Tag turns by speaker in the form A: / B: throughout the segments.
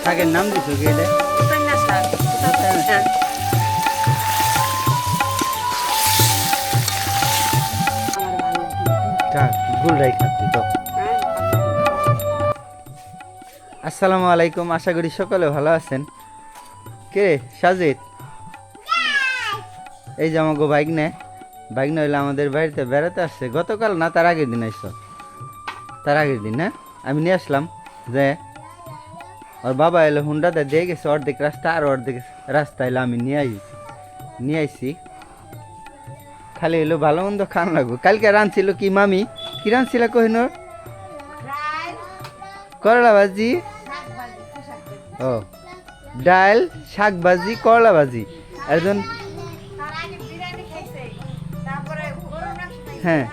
A: শাকের নাম দিছো কি এটা?
B: না শাক
A: থাক গুলরাই খাচ্ছি তো। আসসালামু আলাইকুম, আশা করি সকলে ভালো আছেন। কে সাজিদ? এই যে আমাকে বাইক হইলে আমাদের বাড়িতে বেড়াতে আসছে। গতকাল না তার আগের দিন আইস, তার আগের দিন না আমি নিয়ে আসলাম যে ওর বাবা এলো হুন্ডাতে দিয়ে গেছে অর্ধেক রাস্তা, আর অর্ধেক রাস্তা এলো আমি নিয়ে আইছি। খালি এলো ভালো মন্দ খান লাগবো। কালকে রাঁধছিল কি মামি? কি রাঁধছিল কহিনোর? করলা ভাজি, ও ডাল, শাক ভাজি, করলা ভাজি। একজন হ্যাঁ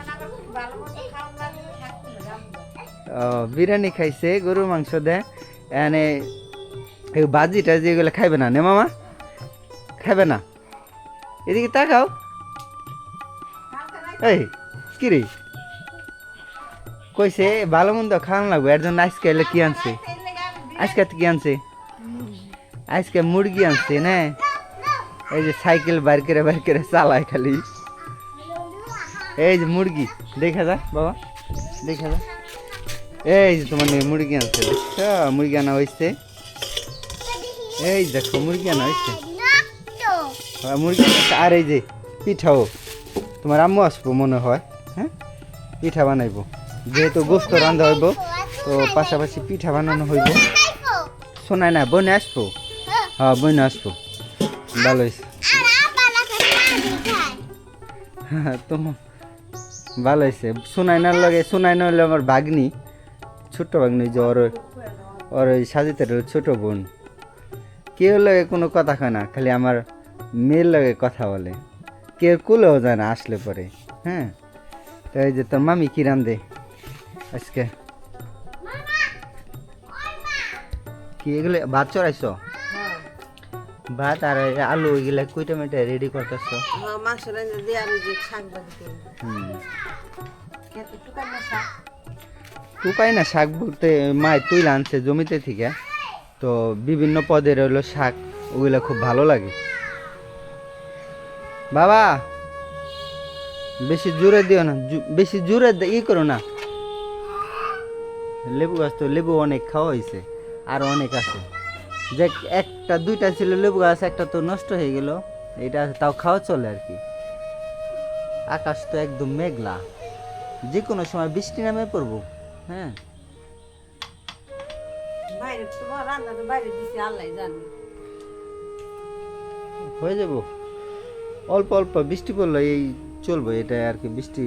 A: ও বিরিয়ানি খাইছে, গরুর মাংস দেয় এনে। এই ভাজি টাজি এগুলো খাইবে না নে মামা, খাইবে না। এদিকে তাকাও, এই কি রে কইছে ভালো মন্দ খাওয়ান লাগবে। এর জন্য আজকে এলে কি আনছে? আজকে কি আনছে? আজকে মুরগি আনছে না। এই যে সাইকেল বাইর করে চালায় খালি। এই যে মুরগি দেখা যা বাবা, দেখা যা। এই যে তোমার মুরগি আনছে, দেখছো মুরগি আনা হয়েছে। এই দেখো মুরগি আনা হয়েছে, মুরগি আনছে। আর এই যে পিঠাও তোমার আম্মু আসবো মনে হয়, হ্যাঁ পিঠা বানাইবো। যেহেতু গোস্ত রান্ধা হইব তো পাশাপাশি পিঠা বানানো হইব। শোনায় না বনে আসবো, হ্যাঁ বনে আসবো, ভালো হয়েছে। হ্যাঁ তোমার ভালো হয়েছে। সুনাইনার লগে, সুনাইনা হইলে আমার ভাগ্নি, ছোট্ট ভাগ্নি, যে ওর ওই সাজিতের ছোট বোন। কেউ লগে কোনো কথা কয় না, খালি আমার মেয়ের লগে কথা বলে। কেউ কুলেও যায় না আসলে পরে। হ্যাঁ তো এই যে তোর মামি কি রান্ধে আজকে? কি এগুলো ভাত চড়াইছ? ভাত আর আলু ওইগুলা কুইটা মিটা রেডি করতেছ?
B: মাংস রান্না দিয়ে আর যে শাক ভাজি
A: টুকাই না শাক বলতে মায় তুই আনছে জমিতে থেকে, তো বিভিন্ন পদের হলো শাক, ওগুলা খুব ভালো লাগে। বাবা বেশি জোরে দিও না, বেশি জোরে ই করো না। লেবু গাছ তো লেবু অনেক খাওয়া হয়েছে, আর অনেক আছে। যে একটা দুইটা ছিল লেবু গাছ, একটা তো নষ্ট হয়ে গেল, এটা তাও খাওয়া চলে আর কি। আকাশ তো একদম মেঘলা, যে কোনো সময় বৃষ্টি নামে পড়বো। হ্যাঁ
B: বাইরে তোমার রান্না তো বাইরে দিছি আল্লাহ জানে।
A: হয়ে যাব, অল্প অল্প বৃষ্টি পড়লো এই চলবো, এটা আর কি। বৃষ্টি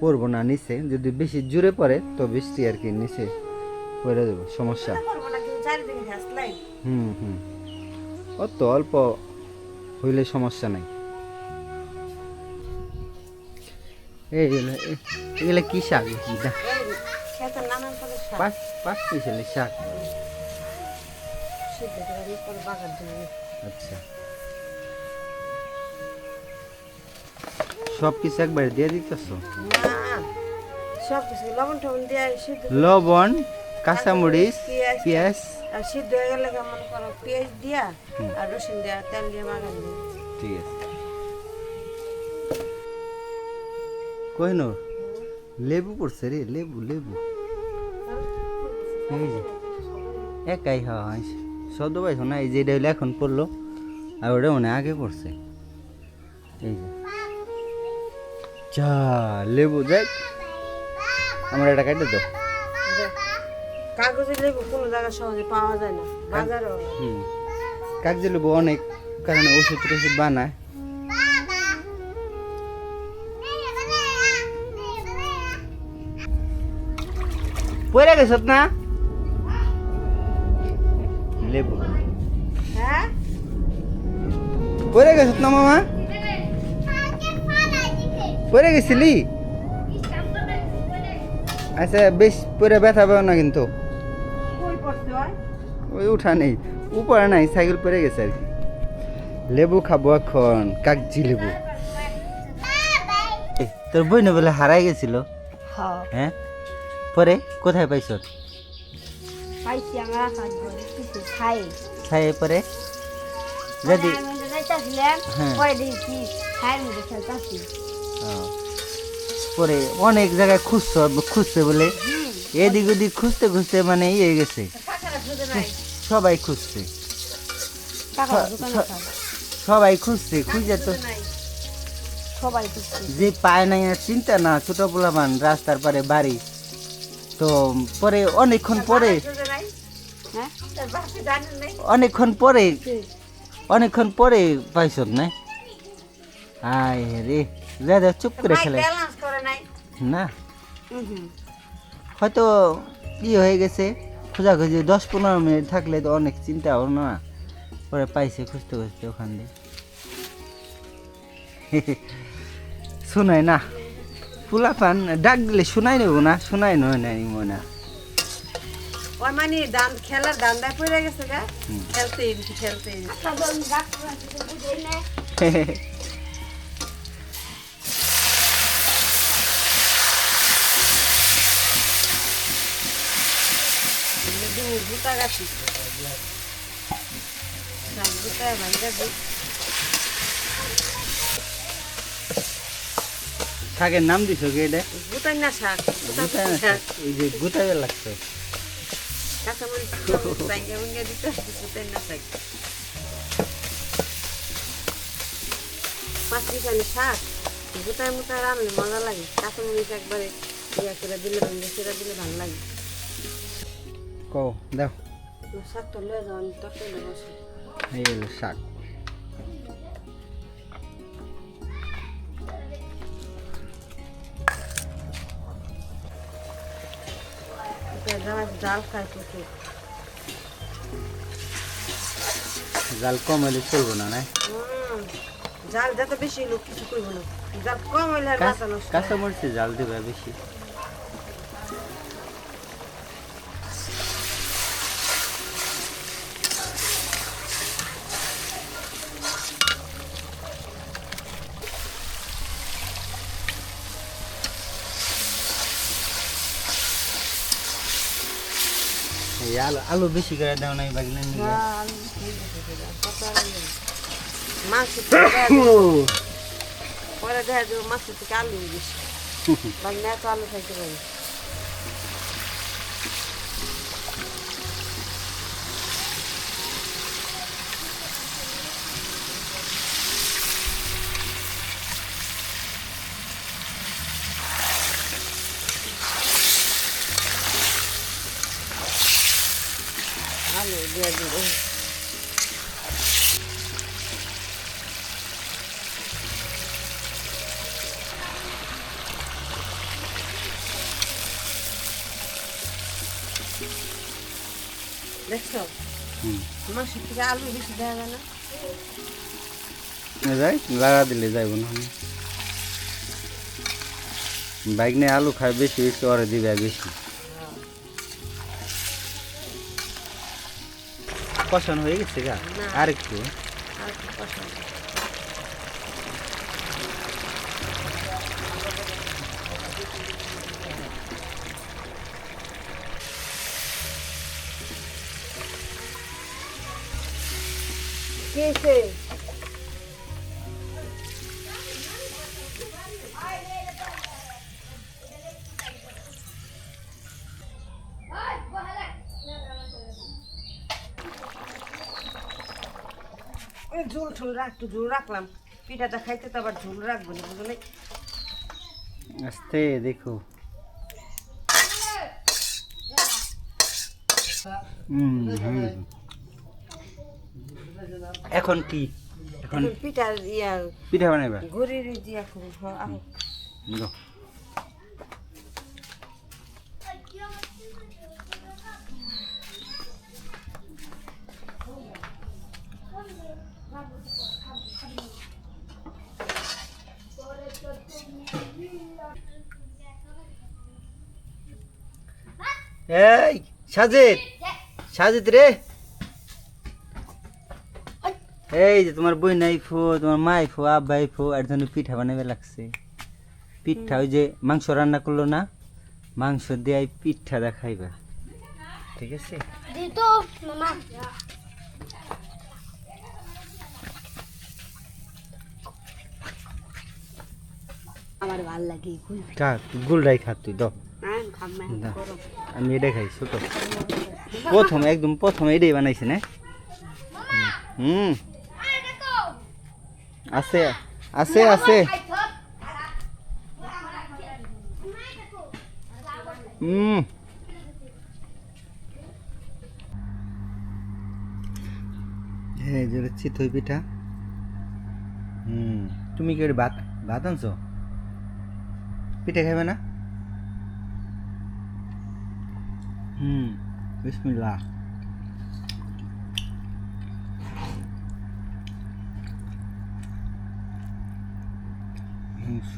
A: পড়বো না নিচে, যদি বেশি জোরে পড়ে তো বৃষ্টি আর কি নিচে পড়ে যাবো, সমস্যা। হুম অত অল্প হইলে সমস্যা নাই। এগুলা কি শাক? পাঁচ পিসের শাক। আচ্ছা সব কিছু একবারে দিয়ে দিতেছ?
B: সব কিছু লবণ টবণ দিয়ে
A: লবণ, কাঁচামরিচ, পেঁয়াজ
B: আর সিদ্ধ হয়ে গেলে মনে করো পেঁয়াজ দিয়া আর রসুন দিয়া তেল দিয়ে মাখান দিই।
A: ঠিক আছে। কহিনো লেবু পড়ছে রে, লেবু লেবু এই যে একাই খাওয়া হয় শব্দ পাইছো না? এই যে এটা হইলে এখন পড়লো, আর ওটা মনে আগে পড়ছে। এই যে চা লেবু দেখ, আমার এটা কাটে তো।
B: কাগজের লেবু কোনো জায়গায় সহজে পাওয়া যায় না বাজারও।
A: কাগজের লেবু অনেক কারণে ওষুধ টষুধ বানায়। পড়ে গেছ না লেবু?
B: হ্যাঁ
A: পড়ে গেছ না মামা? পড়ে গেছিলি? আচ্ছা বেশ পরে ব্যথা পাও না কিন্তু। ওই উঠা নেই, উপরে নাই, সাইকেল পড়ে গেছে আর কি। লেবু খাবো এখন, কাগজি লেবু। তোর বইনে বলে হারাই গেছিল? হ্যাঁ পরে কোথায় পাইছ?
C: পাইছি আমরা কাজ করে কিছু খাই
A: খাই পরে যদি
C: আমি যাইতাছিলাম
A: হ্যাঁ।
C: পরে দেখি খাই মধ্যে খেলতাছি
A: ও, পরে অনেক জায়গায় খুঁজছে বলে এদিক ওদিক খুঁজতে খুঁজতে মানে ইয়ে গেছে
B: কাকারা খুঁজে নাই
A: সবাই খুঁজছে
C: টাকা
A: স-
C: দোকানে
A: স-
C: খাই
A: সবাই খুঁজছে খুঁজে তো
B: খুঁজে নাই
C: সবাই দিচ্ছে
A: যে পায় নাই আর চিন্তা না ছোট পোলাপান রাস্তার পারে বাড়ি তো পরে অনেকক্ষণ পরে
B: খুঁজে নাই
C: হ্যাঁ
B: তার বাপে জানেন নাই
A: অনেকক্ষণ পরে পাইছ না আয় রে যা চুপ করে
B: মাইক
A: খেলে
B: ব্যালেন্স করে নাই
A: না
C: হুম
A: হয়তো ই হয়ে গেছে খোঁজাখুঁজি 10-15 মিনিট থাকলে তো অনেক চিন্তা হলো না পরে পাইছে খুঁজতে খুঁজতে ওখান দিয়ে শোনায় না ফুলাপান ডাক দিলে শোনাই নেব না শোনাই নয় না মনে
B: ওর মানে দান খেলার দান্দায় পড়ে গেছে গা
A: হুম।
B: খেলতেই দিছি খেলতেই দিছি
C: সাধারণ ডাক্তার বুঝে না
B: জুতা গাছি জুতায় ভাঙ্গা দিই
A: শাকের নাম দিছ কি এটা
B: জুতাই না শাক
A: গুতায় না শাক, এই যে গুতায় লাগছে
B: কাঁচামরিচ ভাঙ্গা ভাঙ্গা দিতে জুতাই না শাক পাঁচমিশালি শাক জুতায় মুতায় রান্নলে মজা লাগে কাঁচামরিচ একবারে ইয়া করে দিলে ভাঙ্গা সেরা দিলে ভালো লাগে
A: কও দাও
B: শাকটা লয়ে যাও আমি তরকারি বসে
A: এই হলো শাক
B: জাল খায় প্রচুর
A: জাল কম হলে চলবো না না
B: জাল যত বেশি লোক কিছু করবো না জাল কম হইলে আর মাথা নষ্ট
A: কাঁচা মরিচে জাল দেবে বেশি এই আলু বেশি করে দাও নাই বাগলে নিয়ে
B: মাছ পরে দেখা যাবে মাছের থেকে আলু বেশি বাগলে এত আলু খাইতে পারি আলু দিয়ে দিব দেখছো মাছের থেকে আলু বেশি দেওয়া যায় না
A: যাই লাগা দিলে যাইব না বাইক নিয়ে আলু খায় বেশি বেশি ওরে দিবে বেশি কষানো হয়ে গেছে গা
B: না।
A: আর একটু
B: আর কি পছন্দ কিসে ঝোল ঝোল একটু ঝোল রাখলাম পিঠাটা খাইতে তো আবার ঝোল রাখবো না বুঝলে
A: আস্তে দেখো এখন কি এখন
B: পিঠার ইয়া
A: পিঠা বানাইবা
B: ঘুরিয়ে দিয়া খুব আহ
A: দাও। এই সাজিদ সাজিদ রে এই যে তোমার বই নাই ফো তোমার মাই ফো আব্বাই ফো আর জন্য পিঠা বানাবে লাগছে পিঠা ওই যে মাংস রান্না করলো না মাংস দিয়ে পিঠা দেখাইবা ঠিক আছে
C: দিত মামা আমার ভাল লাগে কুলফি
A: খা গুলরাই খা তুই দাও
B: হ্যাঁ খাবে
A: না।
B: গরম
A: আমি এটাই খাই ছোট প্রথম একদম প্রথম এটাই বানাইছে না হুম আছে আছে আছে হুম হ্যাঁ যেটা চিতই পিঠা তুমি কি ওটা ভাত ভাত আনছো পিঠা খাবে না বিসমিল্লাহ মাংস